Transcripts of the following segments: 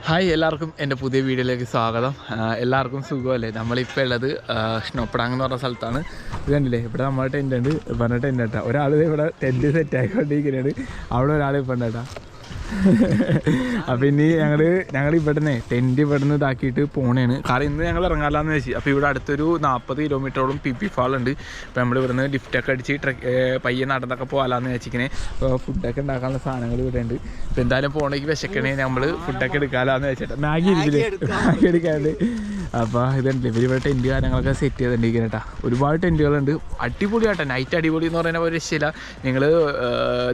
Hi എല്ലാവർക്കും എൻ്റെ പുതിയ വീഡിയോയിലേക്ക് സ്വാഗതം. എല്ലാവർക്കും സുഖമല്ലേ? നമ്മളിപ്പോൾ ഉള്ളത് സ്നോപ്പടാങ് എന്ന് പറഞ്ഞ സ്ഥലത്താണ്. ഇത് കണ്ടില്ലേ, ഇവിടെ നമ്മുടെ ടെൻ്റ് ഉണ്ട്. പറഞ്ഞ ടെൻ്റ് കേട്ടോ. ഒരാൾ ഇവിടെ ടെൻ്റ് സെറ്റ് ആയിക്കൊണ്ടിരിക്കുകയാണ്. അവിടെ ഒരാൾ ഇപ്പം ഉണ്ട് കേട്ടോ. അപ്പം ഇനി ഞങ്ങൾ ഇവിടുന്ന് ടെൻ്റ് ഇവിടുന്ന് ഇതാക്കിയിട്ട് പോണേണ്. കാരണം ഇന്ന് ഞങ്ങൾ ഇറങ്ങാമെന്ന് വെച്ച്. അപ്പോൾ ഇവിടെ അടുത്തൊരു 40 കിലോമീറ്ററോളം പി ഫാൾ ഉണ്ട്. അപ്പോൾ നമ്മൾ ഇവിടുന്ന് ലിഫ്റ്റൊക്കെ അടിച്ച് പയ്യെ നടന്നൊക്കെ പോകാമെന്ന് വെച്ചിങ്ങനെ. അപ്പോൾ ഫുഡൊക്കെ ഉണ്ടാക്കാനുള്ള സാധനങ്ങൾ ഇവിടെ ഉണ്ട്. അപ്പോൾ എന്തായാലും പോകണമെങ്കിൽ വിശക്കണേ നമ്മൾ ഫുഡൊക്കെ എടുക്കാമെന്ന് വെച്ചിട്ട് മാഗി എടുക്കാറുണ്ട്. അപ്പോൾ ഇതുണ്ട് ഇവരിവിടെ ടെൻറ്റ് കാര്യങ്ങളൊക്കെ സെറ്റ് ചെയ്തിട്ടുണ്ടെങ്കിൽ കേട്ടോ. ഒരുപാട് ടെൻറ്റുകളുണ്ട്. അടിപൊളിയാട്ടോ. നൈറ്റ് അടിപൊളി എന്ന് പറയുന്ന ഒരു രക്ഷയില്ല. നിങ്ങൾ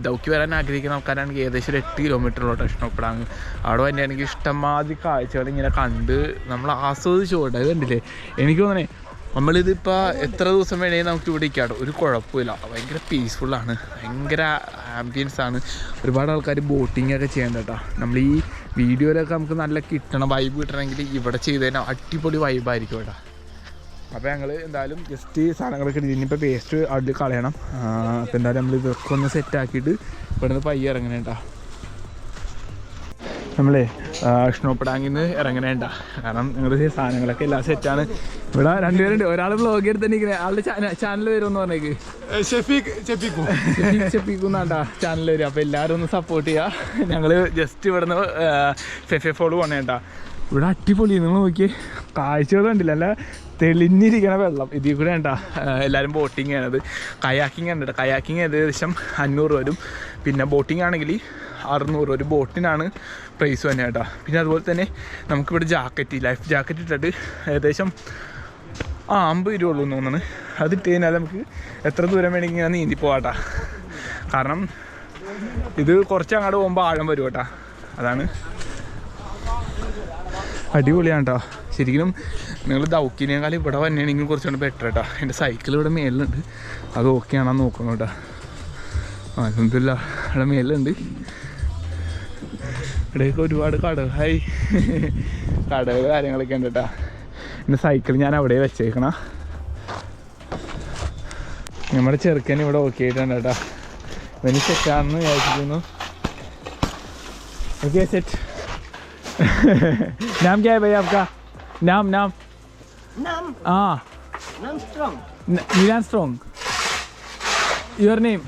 ദൗക്കി വരാൻ ആഗ്രഹിക്കുന്ന ആൾക്കാരാണെങ്കിൽ ഏകദേശം ഒരു 8 കിലോമീറ്ററിലോട്ട് സ്നോപ്പടാങ്. അവിടെ തന്നെയാണെങ്കിൽ ഇഷ്ടംമാതിരി കാഴ്ചകൾ ഇങ്ങനെ കണ്ട് നമ്മൾ ആസ്വദിച്ചു പോകട്ടെ. ഇത് കണ്ടില്ലേ, എനിക്ക് തോന്നണേ നമ്മളിതിപ്പോൾ എത്ര ദിവസം വേണമെങ്കിൽ നമുക്ക് ഇവിടെ ഇരിക്കാട്ടോ, ഒരു കുഴപ്പമില്ല. ഭയങ്കര പീസ്ഫുള്ളാണ്, ഭയങ്കര ആംബിയൻസ് ആണ്. ഒരുപാട് ആൾക്കാർ ബോട്ടിംഗ് ഒക്കെ ചെയ്യേണ്ട കേട്ടോ. നമ്മൾ ഈ വീഡിയോയിലൊക്കെ നമുക്ക് നല്ല കിട്ടണം, വൈബ് കിട്ടണമെങ്കിൽ ഇവിടെ ചെയ്ത് കഴിഞ്ഞാൽ അടിപൊളി വൈബായിരിക്കും കേട്ടോ. അപ്പോൾ ഞങ്ങൾ എന്തായാലും ജസ്റ്റ് സാധനങ്ങളൊക്കെ എടുത്ത് ഇനിയിപ്പോൾ വേസ്റ്റ് അതിൽ കളയണം. അപ്പോൾ എന്തായാലും നമ്മൾ ഇതൊക്കെ ഒന്ന് സെറ്റാക്കിയിട്ട് ഇവിടെ നിന്ന് പയ്യെ ഇറങ്ങണേ കേട്ടോ. നമ്മളെ സ്നോപ്പടാങ്ങിൽ നിന്ന് ഇറങ്ങണേണ്ട. കാരണം ഞങ്ങളുടെ സാധനങ്ങളൊക്കെ എല്ലാം സെറ്റാണ്. ഇവിടെ രണ്ടുപേരുണ്ട്. ഒരാൾ വ്ളോഗ് എടുത്തിരിക്കുന്നത്. ആളുടെ ചാനൽ വരുമെന്ന് പറഞ്ഞേക്ക്. ഷെഫീഖുന്നാണ്ടാ ചാനൽ വരും. അപ്പോൾ എല്ലാവരും ഒന്ന് സപ്പോർട്ട് ചെയ്യുക. ഞങ്ങൾ ജസ്റ്റ് ഇവിടെ നിന്ന് ഫെഫെ ഫോള് പോണേട്ടാ. ഇവിടെ അടിപൊളി. നിങ്ങൾ നോക്കിയേ, കാഴ്ചകൾ കണ്ടില്ല, നല്ല തെളിഞ്ഞിരിക്കണ വെള്ളം. ഇതിൽ കൂടെ വേണ്ട എല്ലാവരും ബോട്ടിങ് ചെയ്യണത്. കയാക്കിങ് ഉണ്ട്. കയാക്കിങ് ഏകദേശം 500 വരും. പിന്നെ ബോട്ടിങ് ആണെങ്കിൽ 600. ഒരു ബോട്ടിനാണ് പ്രൈസ് തന്നെ കേട്ടോ. പിന്നെ അതുപോലെ തന്നെ നമുക്കിവിടെ ജാക്കറ്റ്, ലൈഫ് ജാക്കറ്റ് ഇട്ടിട്ട് ഏകദേശം 50 രൂപ ഉള്ളൂ എന്ന് തോന്നുന്നു. അതിട്ട് കഴിഞ്ഞാൽ നമുക്ക് എത്ര ദൂരം വേണമെങ്കിൽ ഇങ്ങനെ നീന്തി പോകാട്ടോ. കാരണം ഇത് കുറച്ച് അങ്ങോട്ട് പോകുമ്പോൾ ആഴം വരും കേട്ടോ. അതാണ് അടിപൊളിയാണ് കേട്ടോ. ശരിക്കും നിങ്ങൾ ദൗക്കിനേക്കാളും ഇവിടെ വന്നെയാണെങ്കിൽ കുറച്ചുകൂടെ ബെറ്റർ കേട്ടോ. എൻ്റെ സൈക്കിൾ ഇവിടെ മേലുണ്ട്, അത് ഓക്കെ ആണെന്ന് നോക്കണം കേട്ടോ. അതൊന്നുമില്ല, ഇവിടെ മേലുണ്ട്. ഇവിടെയൊക്കെ ഒരുപാട് കടകളായി, കടകൾ കാര്യങ്ങളൊക്കെ ഉണ്ട് കേട്ടോ. എൻ്റെ സൈക്കിൾ ഞാൻ അവിടെ വെച്ചേക്കണ. നമ്മുടെ ചെറുക്കൻ ഇവിടെ ഓക്കെ ആയിട്ടുണ്ട് കേട്ടോ. ഇവന് സെറ്റാണെന്ന് വിചാരിച്ചിരുന്നു. Okay set. नाम क्या है भैया आपका? नाम हाँ, नीलान स्ट्रॉन्ग. Your name?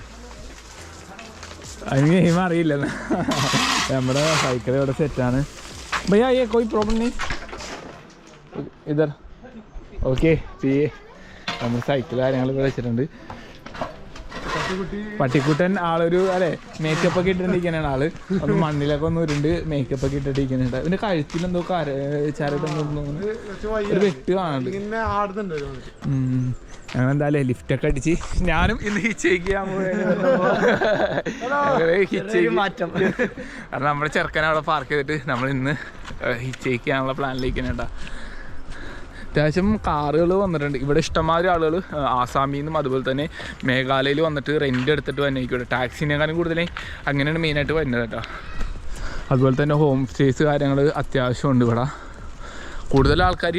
അതിന് നെയിം അറിയില്ലല്ലോ. നമ്മുടെ സൈക്കിൾ ഇവിടെ സെറ്റാണ് ഭയ്യ. ये कोई प्रॉब्लम नहीं इधर? ഓക്കെ. നമ്മൾ സൈക്കിൾ കാര്യങ്ങൾ ഇവിടെ വെച്ചിട്ടുണ്ട്. പട്ടിക്കുട്ടൻ ആളൊരു അല്ലേ മേക്കപ്പ് ഒക്കെ ഇട്ടിട്ടിരിക്കാനാണ് ആള്. ഒന്ന് മണ്ണിലൊക്കെ ഒന്ന് ഉരുണ്ട് മേക്കപ്പ് ഒക്കെ ഇട്ടിട്ടിരിക്കുന്നുണ്ട്. ഇതിന്റെ കഴുത്തിലെന്തോ ഒരു വെട്ട് കാണുന്നുണ്ട്. ഞങ്ങൾ എന്തായാലും ലിഫ്റ്റൊക്കെ അടിച്ച് ഞാനും ഇന്ന് ഹിച്ചേക്ക് ചെയ്യാൻ മാറ്റം. കാരണം നമ്മുടെ ചെറുക്കനെ അവിടെ പാർക്ക് ചെയ്തിട്ട് നമ്മൾ ഇന്ന് ഹിച്ചേക്ക് ചെയ്യാനുള്ള പ്ലാനിലേക്കാണ് കേട്ടോ. അത്യാവശ്യം കാറുകൾ വന്നിട്ടുണ്ട് ഇവിടെ. ഇഷ്ടംമാതിരി ആളുകൾ ആസാമിൽ നിന്നും അതുപോലെ തന്നെ മേഘാലയയിൽ വന്നിട്ട് റെൻ്റ് എടുത്തിട്ട് വന്നേക്കൂടെ. ടാക്സിനേക്കാളും കൂടുതലായി അങ്ങനെയാണ് മെയിനായിട്ട് വരുന്നത് കേട്ടോ. അതുപോലെ തന്നെ ഹോം സ്റ്റേസ് കാര്യങ്ങൾ അത്യാവശ്യമുണ്ട് ഇവിടെ. കൂടുതൽ ആൾക്കാർ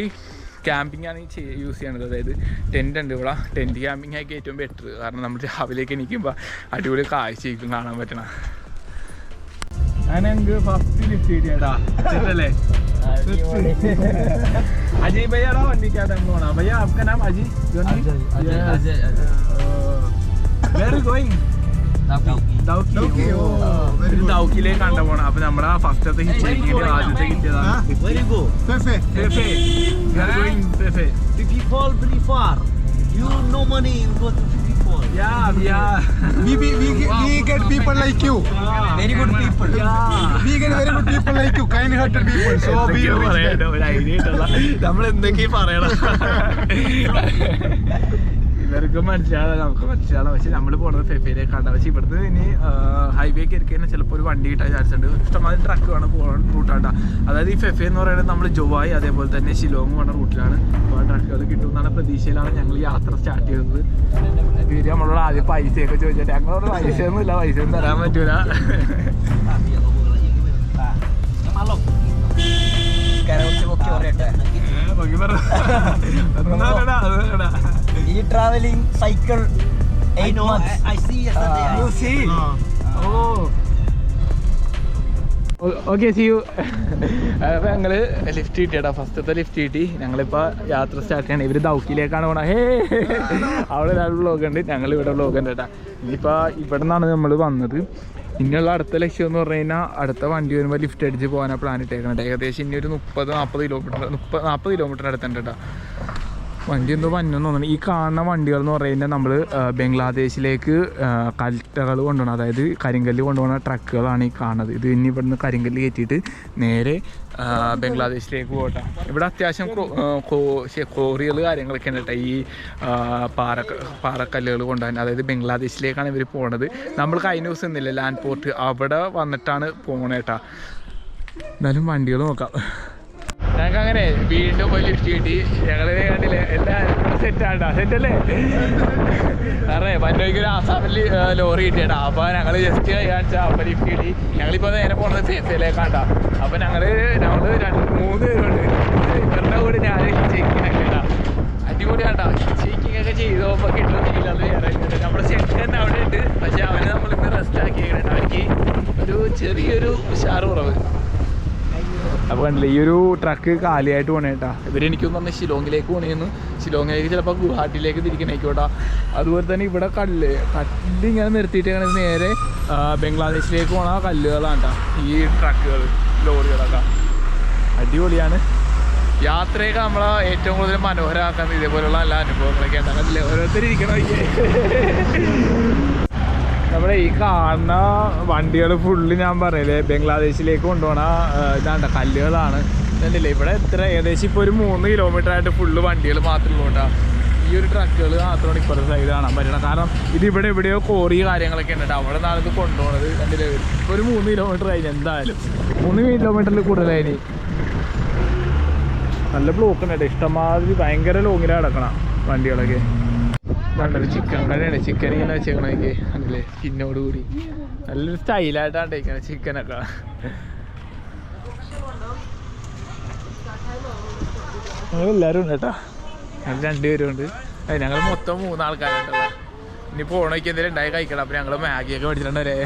ക്യാമ്പിംഗ് ആണ് യൂസ് ചെയ്യണത്. അതായത് ടെൻ്റ് ഉണ്ട് ഇവിടെ. ടെൻ്റ് ക്യാമ്പിംഗ് ആക്കി ഏറ്റവും ബെറ്റർ. കാരണം നമ്മൾ രാവിലേക്ക് എണീക്കുമ്പോൾ അടിപൊളി കാഴ്ചയായിരിക്കും കാണാൻ പറ്റണം. അങ്ങനെ ഞങ്ങൾക്ക് ഫസ്റ്റ് ലിഫ്റ്റ് കിട്ടിയാ അല്ലേ? अजय भैया रहा वंडी क्या टाइम होना भैया? आपका नाम Ajay? Where are you going? ദൗക്കിലേക്ക് കണ്ട പോണം. അപ്പൊ നമ്മളെ ഫസ്റ്റത്തെ ഹിച്ചേക്കിട്ട് ആദ്യത്തെ കിട്ടിയതാണ്. You no money, you go to Fifi Falls. Yeah. We get people like you. Very good people. We get very good people like you, kind-hearted people. So we നമ്മൾ എന്തൊക്കെയാ പറയണം. ഇവർക്ക് മനസ്സിലാകാം, നമുക്ക് മനസ്സിലാകാം. പക്ഷെ നമ്മൾ പോകുന്നത് ഫെഫയിലേക്കാണ്. പക്ഷെ ഇവിടുന്ന് ഇനി ഹൈവേ കയറി കഴിഞ്ഞാൽ ചിലപ്പോൾ ഒരു വണ്ടി കിട്ടാൻ ചാൻസ് ഉണ്ട്. ഇഷ്ടംമാതിരി ട്രക്ക് വേണം പോകാൻ റൂട്ടാട്ടാ. അതായത് ഈ ഫെഫെ എന്ന് പറയുന്നത് നമ്മൾ ജോവായി അതേപോലെ തന്നെ ഷിലോങ് പോകുന്ന റൂട്ടിലാണ്. അപ്പോൾ ട്രക്കുകൾ കിട്ടുമെന്നാണ് പ്രതീക്ഷയിലാണ് ഞങ്ങൾ യാത്ര സ്റ്റാർട്ട് ചെയ്തത്. ഇവര് നമ്മളോട് ആദ്യം പൈസയൊക്കെ ചോദിച്ചിട്ട് ഞങ്ങളോട് പൈസയൊന്നും ഇല്ല, പൈസയൊന്നും തരാൻ പറ്റൂല. He traveling cycle 8 months. I see yesterday. You see? Oh. Okay see you. അപ്പോൾ ഞങ്ങൾ ലിഫ്റ്റ് കിട്ടിയടാ, ഫസ്റ്റത്തെ ലിഫ്റ്റ് കിട്ടി. ഞങ്ങളിപ്പോൾ യാത്ര സ്റ്റാർട്ട് ചെയ്യണം. ഇവർ ദൗക്കിലേക്കാണ് പോകണം. അവിടെ ഒരാൾ വ്ളോഗ് ഉണ്ട്, ഞങ്ങൾ ഇവിടെ വ്ളോഗ് ഉണ്ട് കേട്ടാ. ഇനിയിപ്പോൾ ഇവിടെ നിന്നാണ് നമ്മൾ വന്നത്. ഇനിയുള്ള അടുത്ത ലക്ഷ്യം എന്ന് പറഞ്ഞു കഴിഞ്ഞാൽ അടുത്ത വണ്ടി വരുമ്പോൾ ലിഫ്റ്റ് അടിച്ച് പോകാനാണ് പ്ലാൻ ഇട്ടേക്കുന്നത്. ഏകദേശം ഇനി ഒരു 40 കിലോമീറ്റർ അടുത്തുണ്ട് കേട്ടോ. വണ്ടി എന്തോ വന്നെന്ന് തോന്നുന്നു. ഈ കാണുന്ന വണ്ടികൾ എന്ന് പറഞ്ഞു കഴിഞ്ഞാൽ നമ്മൾ ബംഗ്ലാദേശിലേക്ക് കൽറ്റകൾ കൊണ്ടുപോകണം, അതായത് കരിങ്കല്ല് കൊണ്ടുപോകുന്ന ട്രക്കുകളാണ് ഈ കാണുന്നത്. ഇത് ഇനി ഇവിടുന്ന് കരിങ്കല്ല് കയറ്റിയിട്ട് നേരെ ബംഗ്ലാദേശിലേക്ക് പോകട്ടെ. ഇവിടെ അത്യാവശ്യം കോറികൾ കാര്യങ്ങളൊക്കെ ഉണ്ട് കേട്ടോ. ഈ പാറക്കല്ലുകൾ കൊണ്ടുപോകാൻ, അതായത് ബംഗ്ലാദേശിലേക്കാണ് ഇവർ പോണത്. നമ്മൾ കഴിഞ്ഞ ദിവസം ഇന്നില്ല ലാൻഡ് പോർട്ട്, അവിടെ വന്നിട്ടാണ് പോകണേട്ടാ. എന്തായാലും വണ്ടികൾ നോക്കാം. ഞങ്ങൾക്ക് അങ്ങനെ വീണ്ടും പോയി ലിഫ്റ്റ് കിട്ടി. ഞങ്ങൾ കണ്ടില്ലേ എല്ലാം സെറ്റാണ്ടാ, സെറ്റല്ലേ? കാരണം വന്നോയ്ക്ക് ഒരു ആസാമിൽ ലോറി കിട്ടിയേട്ടാ. അപ്പോൾ ഞങ്ങൾ ജസ്റ്റ് കാണിച്ചാൽ അപ്പോൾ ലിഫ്റ്റ് കിട്ടി. ഞങ്ങളിപ്പോൾ നേരെ പോകുന്നത് ഫേഫയിലേക്കാണ്ടാ. അപ്പോൾ ഞങ്ങൾ 2-3 പേരുണ്ട്. ഇവരുടെ കൂടെ ഞാൻ ചെക്കിങ് ഒക്കെ ഇടാം. അടിപൊളിയാണ്ടാ. ചെക്കിങ് ഒക്കെ ചെയ്തപ്പോൾ കിട്ടുന്നില്ലെന്ന് വിചാരിച്ചിട്ട് നമ്മുടെ ചെക്കൻ അവിടെ ഉണ്ട്. പക്ഷെ അവനെ നമ്മളിപ്പോൾ റെസ്റ്റ് ആക്കിയിട്ടുണ്ട്. അവർക്ക് ഒരു ചെറിയൊരു ഉഷാറ് കുറവ്. അപ്പോൾ കണ്ടില്ലേ ഈ ഒരു ട്രക്ക് കാലിയായിട്ട് പോകണേ കേട്ടാ. ഇവരെനിക്കൊന്നും പറഞ്ഞാൽ ഷിലോങ്ങിലേക്ക് പോകണേന്ന്, ഷിലോങ്ങിലേക്ക് ചിലപ്പോൾ ഗുവാഹട്ടിയിലേക്ക് തിരിക്കണേക്കോട്ടാ. അതുപോലെ തന്നെ ഇവിടെ കല്ലിങ്ങനെ നിർത്തിയിട്ടാണ് നേരെ ബംഗ്ലാദേശിലേക്ക് പോകണ കല്ലുകളാണ് കേട്ടോ ഈ ട്രക്കുകൾ, ലോറികളൊക്കെ. അടിപൊളിയാണ്. യാത്രയൊക്കെ നമ്മളെ ഏറ്റവും കൂടുതൽ മനോഹരമാക്കുന്നത് ഇതേപോലെയുള്ള നല്ല അനുഭവങ്ങളൊക്കെ ഉണ്ടാകുന്നില്ലേ? ഓരോരുത്തരിയ്ക്കണം. നമ്മുടെ ഈ കാണുന്ന വണ്ടികൾ ഫുള്ള് ഞാൻ പറയില്ലേ ബംഗ്ലാദേശിലേക്ക് കൊണ്ടുപോകണ ഇതാണ്ട കല്ലുകളാണ്. കണ്ടില്ലേ ഇവിടെ ഏകദേശം ഇപ്പോൾ ഒരു 3 കിലോമീറ്റർ ആയിട്ട് ഫുള്ള് വണ്ടികൾ മാത്രമേ ഉള്ളൂ. ഈ ഒരു ട്രക്കുകൾ മാത്രമാണ് ഇപ്പോഴത്തെ സൈഡ് കാണാൻ പറ്റണം. കാരണം ഇതിവിടെ എവിടെയോ കോറി കാര്യങ്ങളൊക്കെ ഉണ്ട്. അവിടെ നിന്നാണ് ഇത് കൊണ്ടുപോകുന്നത്. കണ്ടില്ലേ ഇപ്പോൾ ഒരു 3 കിലോമീറ്റർ ആയി, എന്തായാലും 3 കിലോമീറ്ററിൽ കൂടുതലായി. നല്ല ബ്ലോക്ക് ഉണ്ട്, ഇഷ്ടംമാതിരി ഭയങ്കര ലോങ്ങിലാണ് കിടക്കണം വണ്ടികളൊക്കെ. കണ്ടത് ചിക്കൻ കടയാണ്. ചിക്കൻ ഇങ്ങനെ വെച്ചേക്കണൊക്കെ കണ്ടില്ലേ, സ്കിന്നോട് കൂടി നല്ലൊരു സ്റ്റൈലായിട്ടാണ് ഇരിക്കുന്നത് ചിക്കനൊക്കെ. ഞങ്ങളെല്ലാവരും ഉണ്ട് കേട്ടോ. ഞങ്ങൾ 2 പേരും ഉണ്ട്. ഞങ്ങൾ മൊത്തം 3 ആൾക്കാരുണ്ടല്ലോ. ഇനി പോകണമെങ്കിൽ എന്തെങ്കിലും ഉണ്ടായി കഴിക്കണം. അപ്പോൾ ഞങ്ങൾ മാഗിയൊക്കെ മേടിച്ചിട്ടുണ്ടേ.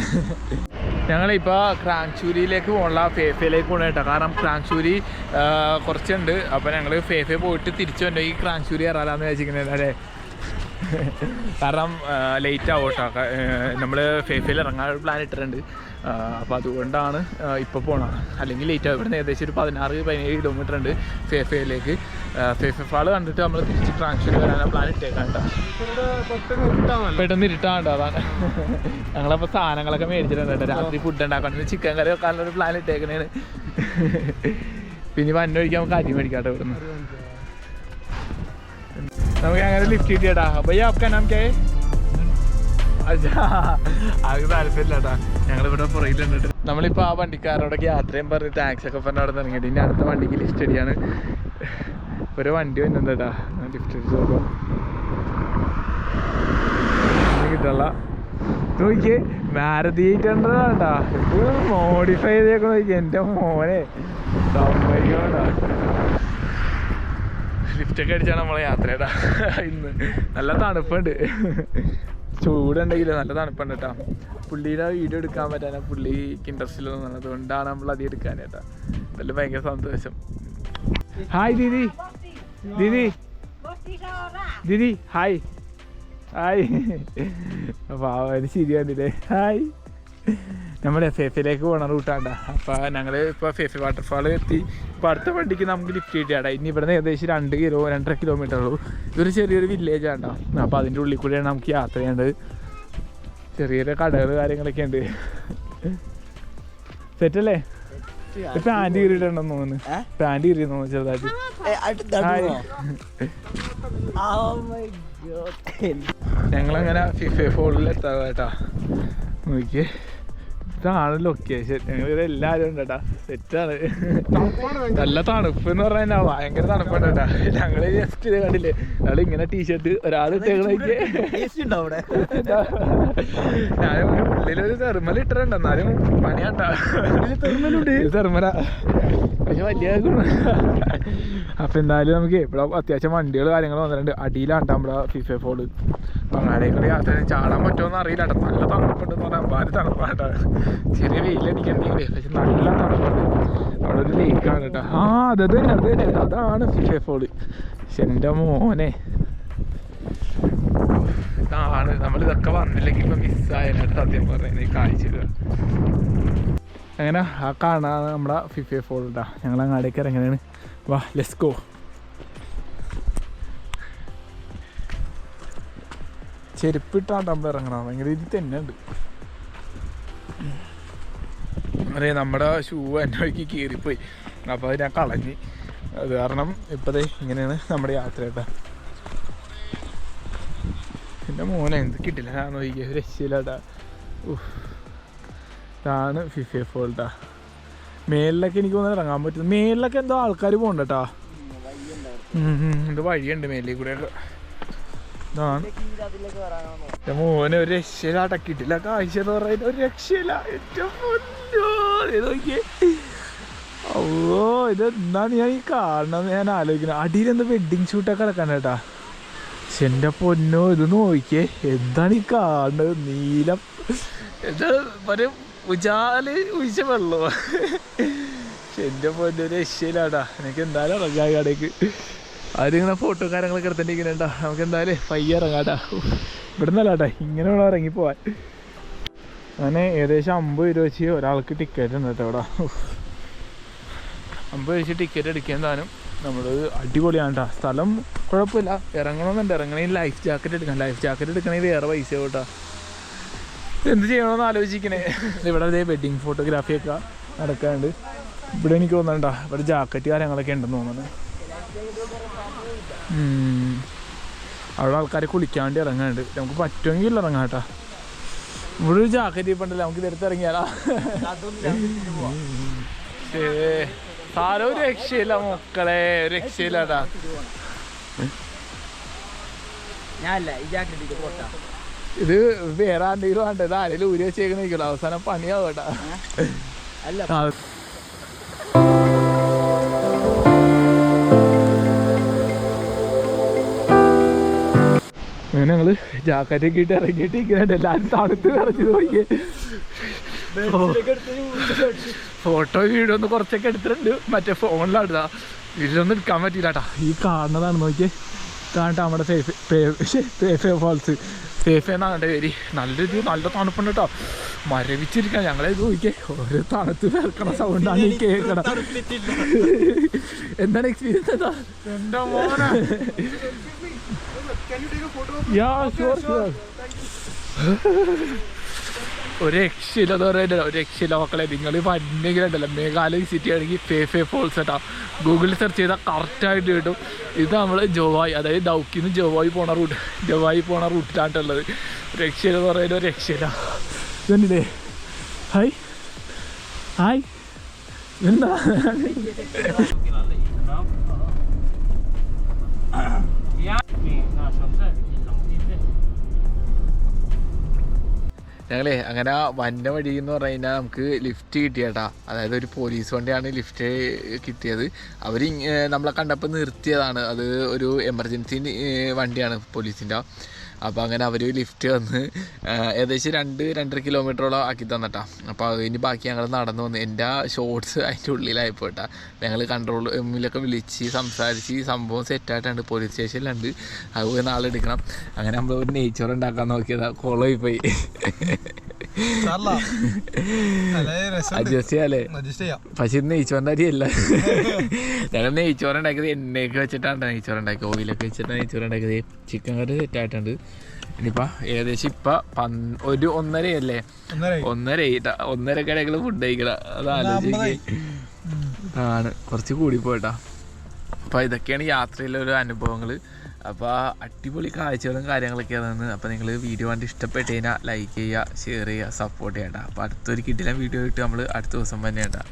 ഞങ്ങളിപ്പോൾ ക്രാങ്ചൂരിയിലേക്ക് പോകണില്ല, ഫേഫയിലേക്ക് പോകണം കേട്ടോ. കാരണം ക്രാങ്ചൂരി കുറച്ചുണ്ട്. അപ്പോൾ ഞങ്ങൾ ഫേഫയിൽ പോയിട്ട് തിരിച്ചു വന്നു ഈ ക്രാങ്ചൂരി ഇറാലാന്ന് വെച്ചിരിക്കുന്നത് അല്ലേ. കാരണം ലേറ്റ് ആവും കേട്ടോ. നമ്മൾ ഫേഫയിൽ ഇറങ്ങാൻ പ്ലാൻ ഇട്ടിട്ടുണ്ട്. അപ്പോൾ അതുകൊണ്ടാണ് ഇപ്പോൾ പോകണം, അല്ലെങ്കിൽ ലേറ്റ് ആവും. ഇവിടുന്ന് ഏകദേശം ഒരു 16-17 കിലോമീറ്റർ ഉണ്ട് ഫേഫയിലേക്ക്. ഫേഫ ഫാൾ കണ്ടിട്ട് നമ്മൾ തിരിച്ച് ട്രാൻസ്ഫർ വരാനാണ് പ്ലാൻ ഇട്ടേക്കാൻ കേട്ടോ. പെട്ടെന്ന് ഇരുട്ടാണ്ടോ, അതാണ്. ഞങ്ങളപ്പോൾ സാധനങ്ങളൊക്കെ മേടിച്ചിട്ടുണ്ട് കേട്ടോ. രാത്രി ഫുഡ് ഉണ്ടാക്കാൻ ചിക്കൻ കറി വെക്കാനുള്ളൊരു പ്ലാൻ ഇട്ടേക്കണേണ്. പിന്നെ വന്നൊഴിക്കാൻ നമുക്ക് അരി മേടിക്കാട്ടോ ഇവിടുന്ന്. നമുക്ക് അങ്ങനെ ലിഫ്റ്റ് കിട്ടിയേട്ടാ. ഭയ്യ ആപ്കാ നാം ക്യാ ഹൈ? അത് താല്പര്യമില്ല കേട്ടാ. ഞങ്ങളിവിടെ പുറകിലുണ്ട്. നമ്മളിപ്പോൾ ആ വണ്ടിക്കാരോടൊക്കെ യാത്രയും പറഞ്ഞ് ടാക്സി ഒക്കെ പറഞ്ഞ് അവിടെ നിന്ന് ഇറങ്ങിയിട്ട് ഇനി അടുത്ത വണ്ടിക്ക് ലിഫ്റ്റ് അടിയാണ്. ഒരു വണ്ടി വന്നിട്ടുണ്ട് കേട്ടാ. ലിഫ്റ്റ് അടിച്ച് നോക്കാം, കിട്ടല്ല. നോക്കിയേ മാരുതി 800 കേട്ടാ. ഇപ്പോൾ മോഡിഫൈ ചെയ്തേക്കോ നോക്കിയേ. എൻ്റെ മോനെ സമ്മതിക്കണോട്ടാ. ലിഫ്റ്റൊക്കെ അടിച്ചാണ് നമ്മളെ യാത്രയുടെ ഇന്ന്. നല്ല തണുപ്പുണ്ട്, ചൂടുണ്ടെങ്കിൽ നല്ല തണുപ്പുണ്ട് കേട്ടോ. പുള്ളിയുടെ വീഡിയോ എടുക്കാൻ പറ്റാനാ പുള്ളിക്ക് ഇൻട്രസ്റ്റ് ഇല്ലെന്ന്, അതുകൊണ്ടാണ് നമ്മൾ അധികം എടുക്കാൻ കേട്ടോ. അതിൽ ഭയങ്കര സന്തോഷം. Hi Didi, Didi Didi hi hi. അപ്പോൾ അവര് ശരി കണ്ടില്ലേ. ഹായ്. നമ്മൾ ഫേഫയിലേക്ക് പോകണ റൂട്ടാണ്ട. അപ്പോൾ ഞങ്ങൾ ഇപ്പോൾ ഫേഫ വാട്ടർഫാൾ എത്തി. ഇപ്പോൾ അടുത്ത വണ്ടിക്ക് നമുക്ക് ലിഫ്റ്റ് കിട്ടിയാടാ. ഇനി ഇവിടുന്ന് ഏകദേശം 2-2.5 കിലോമീറ്റർ ഉള്ളൂ. ഇതൊരു ചെറിയൊരു വില്ലേജ് ആണ്ടോ. അപ്പോൾ അതിൻ്റെ ഉള്ളിൽ കൂടെയാണ് നമുക്ക് യാത്ര ചെയ്യേണ്ടത്. ചെറിയൊരു കടകൾ കാര്യങ്ങളൊക്കെ ഉണ്ട്. സെറ്റല്ലേ? പാൻറ് കീറിയിട്ടുണ്ടെന്ന് തോന്നുന്നു. പാൻറ് കീറിയെന്ന് തോന്നുന്നു ചെറുതായിട്ട്. ഞങ്ങളങ്ങനെ ഫേഫോളിൽ എത്താം കേട്ടാ. നോക്കിയേ, ഇതാണ് ലൊക്കേഷൻ. ഞങ്ങളിവിടെ എല്ലാവരും ഉണ്ട് കേട്ടാ. സെറ്റാണ്. നല്ല തണുപ്പ് എന്ന് പറഞ്ഞാൽ ഭയങ്കര തണുപ്പാണ് കേട്ടാ. ഞങ്ങള് ജസ്റ്റ് ഇത് കണ്ടില്ലേ, ഞങ്ങൾ ഇങ്ങനെ ടീഷർട്ട് ഒരാൾ ഇട്ടേക്കണേ. ഞാൻ ഉള്ളിലൊരു തെർമൽ ഇട്ടിട്ടുണ്ട്, എന്നാലും പണിയാട്ടാ. തെർമല പക്ഷെ വലിയ. അപ്പൊ എന്തായാലും നമുക്ക് ഇവിടെ അത്യാവശ്യം വണ്ടികൾ കാര്യങ്ങൾ വന്നിട്ടുണ്ട്. അടിയിലാണ്ടാ നമ്മുടെ ഫിഫ ഫോള്. അങ്ങാടിക്കൂടെ യാത്ര ചാടാൻ പറ്റുമോയെന്ന് അറിയില്ല കേട്ടോ. നല്ല തണുപ്പുണ്ടെന്ന് പറഞ്ഞാൽ ഭാരി തണുപ്പാട്ടോ. ചെറിയ വെയിലടിക്കണ്ടെങ്കിലേ പക്ഷെ നല്ല തണുപ്പുണ്ട്. അവിടെ ഒരു ലേക്കാണ് കേട്ടോ. ആ അത് തന്നെ അതാണ് ഫിഷേ ഫോള്. പക്ഷെ എൻ്റെ മോനെ ഇതാണ് നമ്മളിതൊക്കെ വന്നില്ലെങ്കിൽ ഇപ്പം മിസ്സായാലും സത്യം പറയുന്നത് ഈ കാഴ്ചകൾ. അങ്ങനെ ആ കാണാൻ നമ്മുടെ ഫിഫേ ഫോൾ കേട്ടോ. ഞങ്ങൾ അങ്ങാടേക്ക് ഇറങ്ങുന്നതാണ്. വാ ലെറ്റ്സ് ഗോ. ചെരുപ്പിട്ടാണ് നമ്മൾ ഇറങ്ങണം. ഭയങ്കര ഇത് തന്നെ ഉണ്ട്. അറിയാം നമ്മുടെ ഷൂ എൻ്റെ വഴിക്ക് കീറിപ്പോയി. അപ്പോൾ അത് ഞാൻ കളഞ്ഞ്. അത് കാരണം ഇപ്പോഴേ ഇങ്ങനെയാണ് നമ്മുടെ യാത്ര കേട്ടോ. എൻ്റെ മോനെ എന്ത് കിട്ടില്ല ഞാൻ നോക്കിയ രക്ഷയില്ലാട്ടാ. ഇതാണ് ഫിഫേ ഫോൾട്ടാ. മേലിലൊക്കെ എനിക്ക് തോന്നുന്നു ഇറങ്ങാൻ പറ്റും. മേലിലൊക്കെ എന്തോ ആൾക്കാർ പോകണ്ട കേട്ടോ. ഇത് വഴിയുണ്ട് മേലിൽ കൂടെയൊക്കെ. ഇതാണ് എൻ്റെ മോനെ ഒരു രക്ഷയില്ല. അടക്കിയിട്ടില്ല കാഴ്ച എന്ന് പറയുന്നത് ഒരു രക്ഷയില്ല. ഏറ്റവും നോക്കിയേ. ഓ ഇത് എന്താണ് ഞാൻ ഈ കാണണം ഞാൻ ആലോചിക്കുന്നത്. അടിയിലെന്ത് വെഡ്ഡിങ് ഷൂട്ടൊക്കെ കിടക്കാൻ കേട്ടാ. പക്ഷെ എൻ്റെ പൊന്നോ ഇത് നോക്കിയേ. എന്താണ് ഈ കാണുന്നത്? നീലം ഇത് ഒരു ഉജാല് ഒഴിച്ച വെള്ളമോ. പക്ഷെ എൻ്റെ പൊന്നോ രക്ഷയില്ലാട്ടാ. എനിക്ക് എന്തായാലും ഇറങ്ങാം കടയ്ക്ക്. അതിങ്ങനെ ഫോട്ടോ കാര്യങ്ങളൊക്കെ എടുത്തിട്ടിരിക്കുന്നുണ്ടാ. നമുക്ക് എന്തായാലും പയ്യെ ഇറങ്ങാട്ടാ. ഇവിടെ നിന്നല്ലാട്ടാ ഇങ്ങനെ വേണം ഇറങ്ങിപ്പോവാൻ. അങ്ങനെ ഏകദേശം 50 രൂപ വെച്ച് ഒരാൾക്ക് ടിക്കറ്റ് ഉണ്ട് കേട്ടോ ഇവിടെ. 50 വെച്ച് ടിക്കറ്റ് എടുക്കുന്നതാനും നമ്മൾ അടിപൊളിയാണ് കേട്ടോ. സ്ഥലം കുഴപ്പമില്ല. ഇറങ്ങണമെന്നുണ്ട്. ഇറങ്ങണമെങ്കിൽ ലൈഫ് ജാക്കറ്റ് എടുക്കാം. ലൈഫ് ജാക്കറ്റ് എടുക്കണമെങ്കിൽ വേറെ പൈസ കേട്ടോ. എന്ത് ചെയ്യണമെന്ന് ആലോചിക്കണേ. ഇവിടെ അതേ വെഡ്ഡിങ് ഫോട്ടോഗ്രാഫിയൊക്കെ നടക്കാറുണ്ട്. ഇവിടെ എനിക്ക് തോന്നണ്ട ഇവിടെ ജാക്കറ്റ് കാര്യങ്ങളൊക്കെ ഉണ്ടെന്ന് തോന്നുന്നു. അവിടെ ആൾക്കാരെ കുളിക്കാണ്ട് ഇറങ്ങാനുണ്ട്. നമുക്ക് പറ്റുമെങ്കിൽ ഇറങ്ങാം കേട്ടോ. ഇവിടെ ഒരു ജാക്കറ്റ് ഇപ്പണ്ടല്ലോ. നമുക്ക് ഇതെടുത്ത് ഇറങ്ങിയാലാ. സാരം ഒരു രക്ഷയില്ല മക്കളെ. ഒരു രക്ഷയില്ലാട്ടാ. ഇത് വേറെ ആരെങ്കിലും വേണ്ട. ഇത് ആരെങ്കിലും ഊരി വെച്ചേക്കണ അവസാനം പണിയാവട്ടാ. അങ്ങനെ ഞങ്ങള് ജാക്കറ്റൊക്കെ ഇട്ട് ഇറങ്ങിയിട്ട് ഇങ്ങനെ എല്ലാവരും തണുത്ത് നിറഞ്ഞു പോയി. ഫോട്ടോ വീഡിയോ ഒന്ന് കുറച്ചൊക്കെ എടുത്തിട്ടുണ്ട്. മറ്റേ ഫോണിലാടുതാ. വീട്ടിലൊന്നും എടുക്കാൻ പറ്റിയില്ലാട്ടാ. ഈ കാണുന്നതാണ് നോക്കിയേ. കാണട്ടെ നമ്മുടെ ഫേഫേ ഫോൾസ്. ഫേഫേ എന്നാണ് എൻ്റെ പേര്. നല്ല തണുപ്പുണ്ട് കേട്ടോ. മരവിച്ചിരിക്കാം ഞങ്ങളെ നോക്കിയേ. ഓരോ തണുത്ത് പേർക്കണ സൗണ്ടാണ് ഈ കേൾക്കണം. എന്താണ് എക്സ്പീരിയൻസ് എന്താ? എൻ്റെ മോനെ ഒരു രക്ഷയില്ലെന്ന് പറയുന്നത്. ഒരു രക്ഷയില്ല മക്കളെ. നിങ്ങൾ വന്നെങ്കിലുണ്ടല്ലോ മേഘാലയ വിസിറ്റ് ചെയ്യുകയാണെങ്കിൽ ഫേഫേ ഫോൾസ് കേട്ടോ. ഗൂഗിളിൽ സെർച്ച് ചെയ്താൽ കറക്റ്റായിട്ട് കിട്ടും. ഇത് നമ്മൾ ജോവായി, അതായത് ഡൗക്കിൽ നിന്ന് ജോവായി പോണ റൂട്ടിലായിട്ടുള്ളത്. രക്ഷയില്ലെന്ന് പറയുന്നത് ഒരു രക്ഷയില്ല. ഇതല്ലേ ഹായ് ഹായ് എന്താ ഞങ്ങളെ അങ്ങനെ വന്ന വഴി എന്ന് പറഞ്ഞു കഴിഞ്ഞാൽ നമുക്ക് ലിഫ്റ്റ് കിട്ടിയേട്ടാ. അതായത് ഒരു പോലീസ് വണ്ടിയാണ് ലിഫ്റ്റ് കിട്ടിയത്. അവർ നമ്മളെ കണ്ടപ്പോൾ നിർത്തിയതാണ്. അത് ഒരു എമർജൻസി വണ്ടിയാണ് പോലീസിൻ്റെ. അപ്പോൾ അങ്ങനെ അവർ ലിഫ്റ്റ് വന്ന് ഏകദേശം 2-2.5 കിലോമീറ്ററോളം ആക്കി തന്നിട്ടാ. അപ്പോൾ അതിന് ബാക്കി ഞങ്ങൾ നടന്നു വന്ന്. എൻ്റെ ഷോർട്സ് അതിൻ്റെ ഉള്ളിലായിപ്പോട്ടാ. ഞങ്ങൾ കൺട്രോൾ റൂമിലൊക്കെ വിളിച്ച് സംസാരിച്ച് സംഭവം സെറ്റായിട്ടുണ്ട്. പോലീസ് സ്റ്റേഷനിലുണ്ട്. അത് പോയി നാളെ എടുക്കണം. അങ്ങനെ നമ്മൾ ഒരു നെയ്ച്ചോറ് ഉണ്ടാക്കാൻ നോക്കിയതാ. കോളായി പോയി. അഡ്ജസ്റ്റ് ചെയ്യാല്ലേ. പക്ഷെ ഇത് നെയ്ച്ചോറിൻ്റെ അരിയല്ല. ഞങ്ങൾ നെയ്ച്ചോറുണ്ടാക്കിയത് എണ്ണയൊക്കെ വെച്ചിട്ടാണ് നെയ്ച്ചോറുണ്ടാക്കിയത്. ഓയിലൊക്കെ വെച്ചിട്ടാണ് നെയ്ച്ചോറുണ്ടാക്കിയത്. ചിക്കൻ കറി സെറ്റായിട്ടുണ്ട്. ഇനിയിപ്പോൾ ഏകദേശം ഇപ്പം 1:30 അല്ലേ? 1:30 കടകൾ ഫുഡ് കഴിക്കണം. അത് ആലോചിക്കുക ആണ്. കുറച്ച് കൂടിപ്പോയിട്ടാ. അപ്പോൾ ഇതൊക്കെയാണ് യാത്രയിലെ ഒരു അനുഭവങ്ങൾ. അപ്പോൾ അടിപൊളി കാഴ്ചകളും കാര്യങ്ങളൊക്കെയാണ്. അപ്പോൾ നിങ്ങൾ വീഡിയോ കണ്ട് ഇഷ്ടപ്പെട്ട് കഴിഞ്ഞാൽ ലൈക്ക് ചെയ്യുക, ഷെയർ ചെയ്യുക, സപ്പോർട്ട് ചെയ്യണ്ട. അപ്പോൾ അടുത്തൊരു കിട്ടില്ല വീഡിയോ ആയിട്ട് നമ്മൾ അടുത്ത ദിവസം തന്നെ ഉണ്ടാകും.